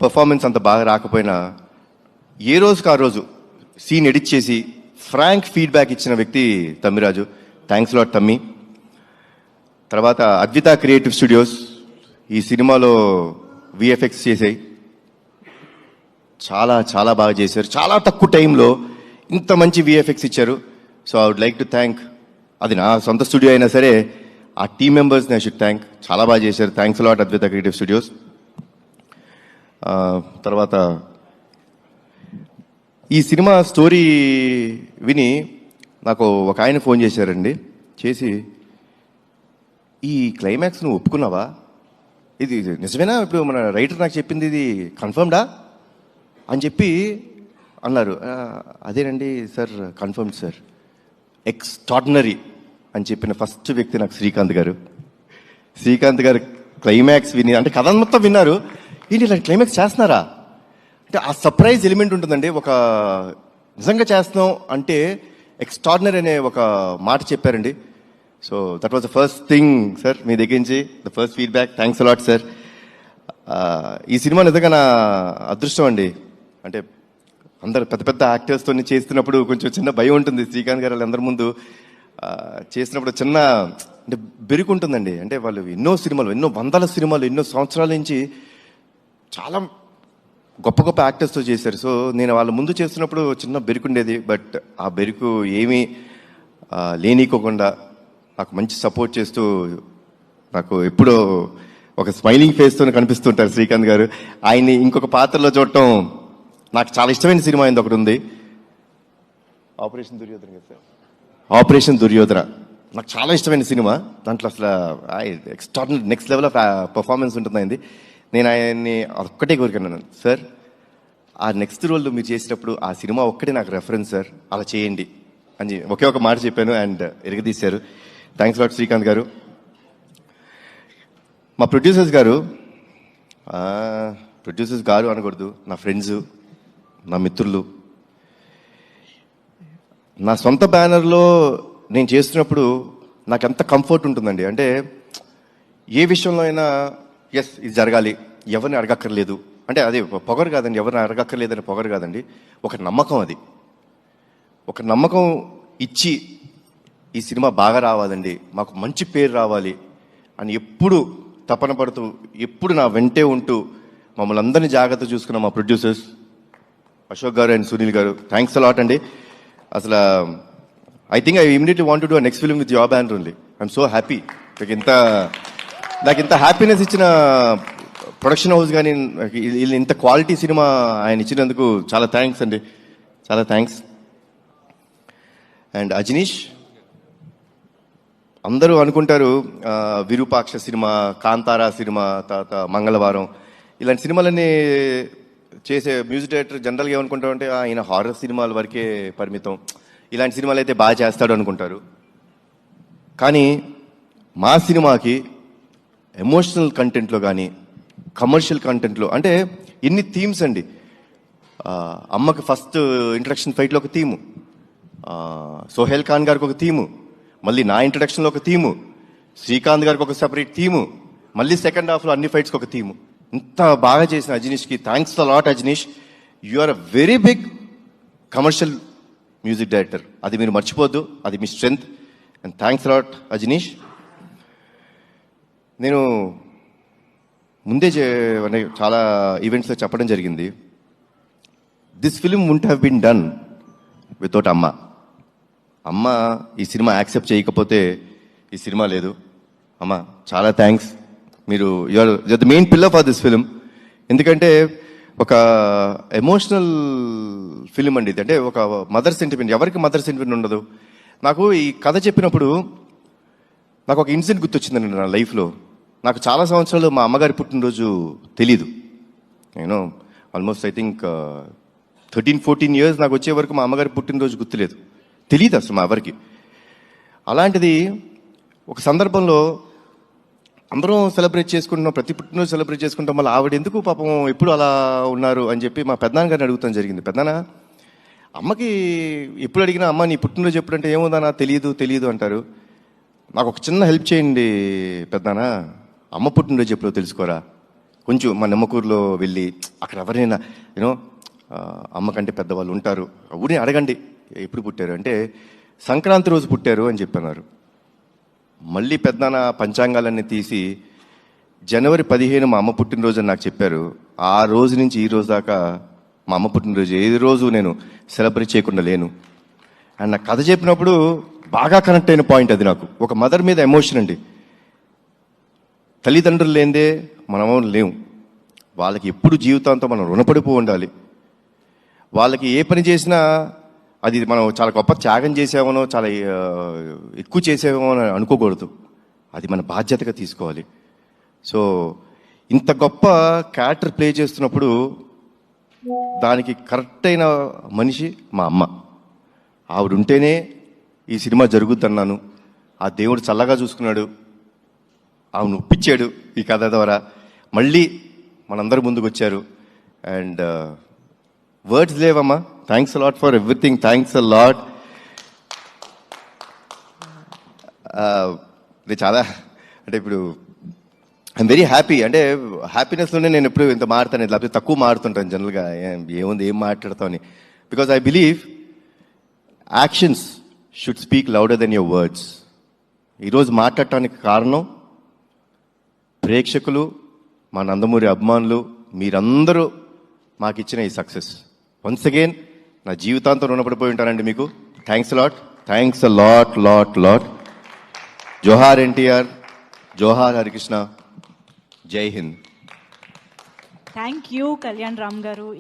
Performance అంత బాగా రాకపోయినా ఏ రోజుకి ఆ రోజు సీన్ ఎడిట్ చేసి ఫ్రాంక్ ఫీడ్బ్యాక్ ఇచ్చిన వ్యక్తి తమ్మిరాజు. థ్యాంక్స్ లాట్ తమ్మి. తర్వాత అద్విత క్రియేటివ్ స్టూడియోస్ ఈ సినిమాలో విఎఫ్ఎక్స్ చేసాయి, చాలా చాలా బాగా చేశారు. చాలా తక్కువ టైంలో ఇంత మంచి విఎఫ్ఎక్స్ ఇచ్చారు. So I would like to thank, అది నా సొంత స్టూడియో అయినా సరే ఆ టీమ్ మెంబర్స్ని ఐ షుడ్ థ్యాంక్. చాలా బాగా చేశారు. Thanks lot Advitha creative studios. తర్వాత ఈ సినిమా స్టోరీ విని నాకు ఒక ఆయన ఫోన్ చేశారండి. చేసి, ఈ క్లైమాక్స్ నువ్వు ఒప్పుకున్నావా, ఇది నిజమేనా, ఇప్పుడు మన రైటర్ నాకు చెప్పింది ఇది కన్ఫర్మ్డా అని చెప్పి అన్నారు. అదేనండి సార్, కన్ఫర్మ్డ్ సార్, ఎక్స్ట్రాడినరీ అని చెప్పిన ఫస్ట్ వ్యక్తి నాకు శ్రీకాంత్ గారు. శ్రీకాంత్ గారు క్లైమాక్స్ విని, అంటే కథ మొత్తం విన్నారు, ఏంటి ఇలా క్లైమాక్స్ చేస్తున్నారా అంటే ఆ సర్ప్రైజ్ ఎలిమెంట్ ఉంటుందండి. ఒక నిజంగా చేస్తున్నాం అంటే ఎక్స్ట్రాడినరీ అనే ఒక మాట చెప్పారండి. So that was the first thing sir, మీ దగ్గర నుంచి the first feedback. Thanks a lot sir. ఈ సినిమా నిజంగా నా అదృష్టం అండి. అంటే అందరు పెద్ద పెద్ద యాక్టర్స్తో చేస్తున్నప్పుడు కొంచెం చిన్న భయం ఉంటుంది. శ్రీకాంత్ గారు వాళ్ళందరి ముందు చేసినప్పుడు చిన్న అంటే బెరుకు ఉంటుందండి. అంటే వాళ్ళు ఎన్నో సినిమాలు, ఎన్నో వందల సినిమాలు, ఎన్నో సంవత్సరాల నుంచి చాలా గొప్ప గొప్ప యాక్టర్స్తో చేశారు. సో నేను వాళ్ళ ముందు చేస్తున్నప్పుడు చిన్న బెరుకు ఉండేది. బట్ ఆ బెరుకు ఏమీ లేనికోకుండా నాకు మంచి సపోర్ట్ చేస్తూ నాకు ఎప్పుడో ఒక స్మైలింగ్ ఫేస్తో కనిపిస్తుంటారు శ్రీకాంత్ గారు. ఆయన్ని ఇంకొక పాత్రలో చూడటం నాకు చాలా ఇష్టమైన సినిమా అయింది ఒకటి ఉంది, ఆపరేషన్ దుర్యోధన కదా సార్. ఆపరేషన్ దుర్యోధన నాకు చాలా ఇష్టమైన సినిమా. దాంట్లో అసలు extraordinary next level of performance ఉంటుంది అయింది. నేను ఆయన్ని ఒక్కటే కోరికన్నాను, సార్ ఆ నెక్స్ట్ రోల్ మీరు చేసినప్పుడు ఆ సినిమా ఒక్కటే నాకు రెఫరెన్స్ సార్, అలా చేయండి అని ఒకే ఒక మాట చెప్పాను. అండ్ ఎరగదీశారు. థ్యాంక్స్ లాట్ శ్రీకాంత్ గారు. మా ప్రొడ్యూసర్స్ గారు అనకూడదు, నా ఫ్రెండ్స్, నా మిత్రులు. నా సొంత బ్యానర్లో నేను చేస్తున్నప్పుడు నాకు ఎంత కంఫర్ట్ ఉంటుందండి. అంటే ఏ విషయంలో అయినా ఎస్ ఇది జరగాలి, ఎవరిని అడగక్కర్లేదు. అంటే అదే పొగరు కాదండి, ఎవరిని అడగక్కర్లేదని పొగరు కాదండి, ఒక నమ్మకం. అది ఒక నమ్మకం ఇచ్చి ఈ సినిమా బాగా రావాలండి, మాకు మంచి పేరు రావాలి అని ఎప్పుడు తపన పడుతూ, ఎప్పుడు నా వెంటే ఉంటూ మమ్మల్ని అందరినీ జాగ్రత్త చూసుకున్న మా ప్రొడ్యూసర్స్ అశోక్ గారు అండ్ సునీల్ గారు, థ్యాంక్స్ అలాట్ అండి. అసలు I think I immediately want to do next film with your banner only. I'm so happy. నాకు ఇంత హ్యాపీనెస్ ఇచ్చిన ప్రొడక్షన్ హౌస్ కానీ ఇంత క్వాలిటీ సినిమా ఆయన ఇచ్చినందుకు చాలా థ్యాంక్స్ అండి, చాలా థ్యాంక్స్. అండ్ అజనీష్, అందరూ అనుకుంటారు విరూపాక్ష సినిమా, కాంతారా సినిమా, తర్వాత మంగళవారం, ఇలాంటి సినిమాలన్నీ చేసే మ్యూజిక్ డైరెక్టర్ జనరల్గా ఏమనుకుంటారంటే ఆయన హారర్ సినిమాల వరకే పరిమితం, ఇలాంటి సినిమాలు అయితే బాగా చేస్తాడు అనుకుంటారు. కానీ మా సినిమాకి ఎమోషనల్ కంటెంట్లో కానీ కమర్షియల్ కంటెంట్లో అంటే ఎన్ని థీమ్స్ అండి. అమ్మకి ఫస్ట్ ఇంట్రడక్షన్ ఫైట్లో ఒక థీము, సోహెల్ ఖాన్ గారికి ఒక థీము, మళ్ళీ నా ఇంట్రడక్షన్లో ఒక థీము, శ్రీకాంత్ గారికి ఒక సెపరేట్ థీము, మళ్ళీ సెకండ్ హాఫ్లో అన్ని ఫైట్స్కి ఒక థీము. ఇంత బాగా చేసిన అజనీష్కి thanks a lot. Ajaneesh, you are a very big commercial music director, అది మీరు మర్చిపోద్దు, అది మీ strength. And thanks a lot Ajaneesh. నేను ముందే చాలా ఈవెంట్స్లో చెప్పడం జరిగింది, this film won't have been done without అమ్మ. అమ్మ ఈ సినిమా యాక్సెప్ట్ చేయకపోతే ఈ సినిమా లేదు. అమ్మ చాలా థ్యాంక్స్, మీరు you're the main pillar for this film. ఎందుకంటే ఒక ఎమోషనల్ ఫిలిం అండి ఇది. అంటే ఒక మదర్ సెంటిమెంట్, ఎవరికి మదర్ సెంటిమెంట్ ఉండదు. నాకు ఈ కథ చెప్పినప్పుడు నాకు ఒక ఇన్సిడెంట్ గుర్తొచ్చిందండి నా లైఫ్లో. నాకు చాలా సంవత్సరాలు మా అమ్మగారి పుట్టినరోజు తెలీదు. నేను ఆల్మోస్ట్ ఐ థింక్ 13-14 years నాకు వచ్చే వరకు మా అమ్మగారి పుట్టినరోజు గుర్తులేదు, తెలియదు అసలు మా ఎవరికి. అలాంటిది ఒక సందర్భంలో అందరం సెలబ్రేట్ చేసుకుంటున్నాం, ప్రతి పుట్టినరోజు సెలబ్రేట్ చేసుకుంటాం, మళ్ళీ ఆవిడ ఎందుకు పాపం ఎప్పుడు అలా ఉన్నారు అని చెప్పి మా పెద్దనాన్న గారిని అడుగుతాం జరిగింది. పెద్దనాన్న, అమ్మకి ఎప్పుడు అడిగినా అమ్మ నీ పుట్టినరోజు ఎప్పుడంటే ఏముందన్నా తెలియదు అంటారు. నాకు ఒక చిన్న హెల్ప్ చేయండి పెద్దనా, అమ్మ పుట్టినరోజు ఎప్పుడో తెలుసుకోరా, కొంచెం మా నిమ్మకూరులో వెళ్ళి అక్కడ ఎవరైనా యూనో అమ్మ కంటే పెద్దవాళ్ళు ఉంటారు, ఊరిని అడగండి ఎప్పుడు పుట్టారు అంటే సంక్రాంతి రోజు పుట్టారు అని చెప్పన్నారు. మళ్ళీ పెద్దనాన్న పంచాంగాలన్నీ తీసి జనవరి 15 మా అమ్మ పుట్టినరోజు అని నాకు చెప్పారు. ఆ రోజు నుంచి ఈ రోజు దాకా మా అమ్మ పుట్టినరోజు ఏ రోజు నేను సెలబ్రేట్ చేయకుండా లేను. అండ్ నాకు కథ చెప్పినప్పుడు బాగా కనెక్ట్ అయిన పాయింట్ అది. నాకు ఒక మదర్ మీద ఎమోషన్ అండి. తల్లిదండ్రులు లేనిదే మనము లేవు. వాళ్ళకి ఎప్పుడు జీవితాంతం మనం రుణపడిపో ఉండాలి. వాళ్ళకి ఏ పని చేసినా అది మనం చాలా గొప్ప త్యాగం చేసామనో చాలా ఎక్కువ చేసామో అని అనుకోకూడదు. అది మన బాధ్యతగా తీసుకోవాలి. సో ఇంత గొప్ప క్యారెక్టర్ ప్లే చేస్తున్నప్పుడు దానికి కరెక్ట్ అయిన మనిషి మా అమ్మ. ఆవిడ ఉంటేనే ఈ సినిమా జరుగుద్దన్నాను. ఆ దేవుడు చల్లగా చూసుకున్నాడు, ఆవిడ ఒప్పించాడు ఈ కథ ద్వారా. మళ్ళీ మనందరి ముందుకు వచ్చారు. అండ్ వర్డ్స్ లేవమ్మా. Thanks a lot for everything. Thanks a lot. ఇది చాలా అంటే ఇప్పుడు ఐఎమ్ వెరీ హ్యాపీ. అంటే హ్యాపీనెస్లోనే నేను ఎప్పుడు ఇంత మారుతాను, లేకపోతే తక్కువ మారుతుంటాను జనరల్గా. ఏముంది ఏం మాట్లాడతామని. Because I believe actions should speak louder then your words. ఈరోజు మాట్లాడటానికి కారణం ప్రేక్షకులు, మా నందమూరి అభిమానులు, మీరందరూ మాకు ఇచ్చిన ఈ సక్సెస్. వన్స్ అగైన్ నా జీవితాంతం రుణపడిపోయి ఉంటానండి మీకు. Thanks a lot. Thanks a lot lot lot. జోహార్ ఎన్టీఆర్, జోహార్ హరికృష్ణ, జై హింద్. థ్యాంక్ యూ కళ్యాణ్ రామ్ గారు.